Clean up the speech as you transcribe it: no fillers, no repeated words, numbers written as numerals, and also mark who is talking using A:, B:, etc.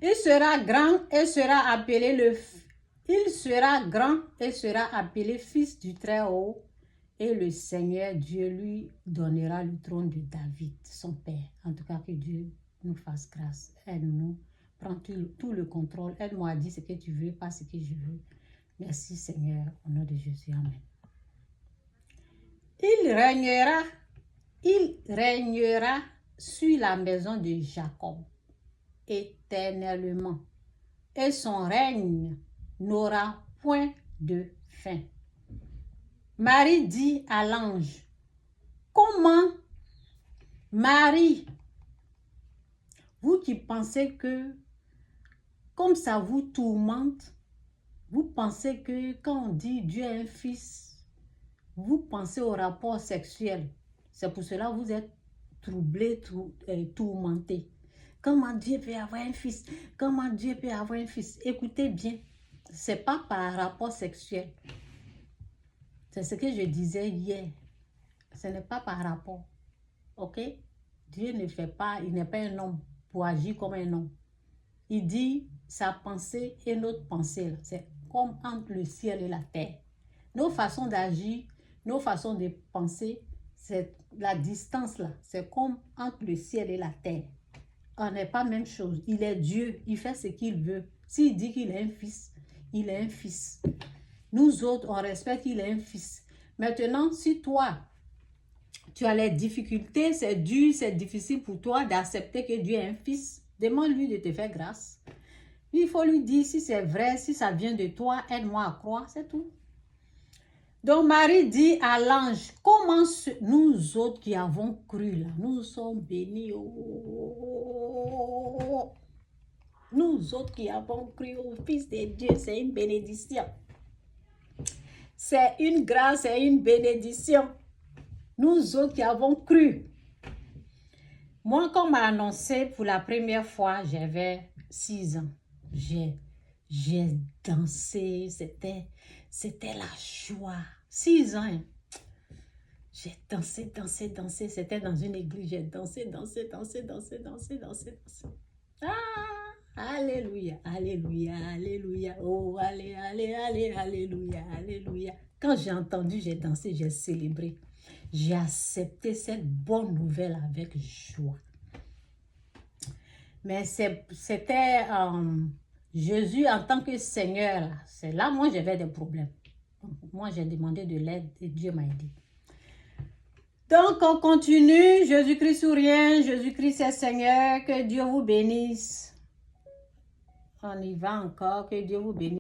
A: Il sera grand et sera appelé il sera grand et sera appelé fils du Très-Haut, et le Seigneur Dieu lui donnera le trône de David, son père. En tout cas, que Dieu nous fasse grâce. Aide-nous, prends tout le contrôle. Aide-moi à dire ce que tu veux, pas ce que je veux. Merci Seigneur, au nom de Jésus. Amen. Il régnera sur la maison de Jacob éternellement, et son règne n'aura point de fin. Marie dit à l'ange, comment, Marie, vous qui pensez que, comme ça vous tourmente, vous pensez que quand on dit Dieu a un fils, vous pensez au rapport sexuel. C'est pour cela que vous êtes troublé, tourmenté. Comment Dieu peut avoir un fils? Comment Dieu peut avoir un fils? Écoutez bien, ce n'est pas par rapport sexuel. C'est ce que je disais hier. Ce n'est pas par rapport. Ok? Dieu ne fait pas, il n'est pas un homme pour agir comme un homme. Il dit sa pensée et notre pensée. C'est comme entre le ciel et la terre. Nos façons d'agir, nos façons de penser, c'est la distance là. C'est comme entre le ciel et la terre. On n'est pas la même chose. Il est Dieu. Il fait ce qu'il veut. S'il dit qu'il est un fils, il est un fils. Nous autres, on respecte qu'il est un fils. Maintenant, si toi, tu as les difficultés, c'est dur, c'est difficile pour toi d'accepter que Dieu est un fils, demande-lui de te faire grâce. Il faut lui dire si c'est vrai, si ça vient de toi, aide-moi à croire, c'est tout. Donc Marie dit à l'ange, comment nous autres qui avons cru là, nous sommes bénis. Oh. Nous autres qui avons cru au Fils de Dieu, c'est une bénédiction. C'est une grâce, c'est une bénédiction. Nous autres qui avons cru. Moi, quand on m'a annoncé pour la première fois, j'avais 6 ans. J'ai dansé, c'était la joie. 6 ans. Hein. J'ai dansé. C'était dans une église. J'ai dansé. Ah, alléluia. Oh, alléluia. Quand j'ai entendu, j'ai dansé, j'ai célébré. J'ai accepté cette bonne nouvelle avec joie. Mais c'était Jésus en tant que Seigneur. C'est là, moi, j'avais des problèmes. Donc, moi, j'ai demandé de l'aide et Dieu m'a aidé. Donc, on continue. Jésus-Christ ou rien. Jésus-Christ est Seigneur. Que Dieu vous bénisse. On y va encore. Que Dieu vous bénisse.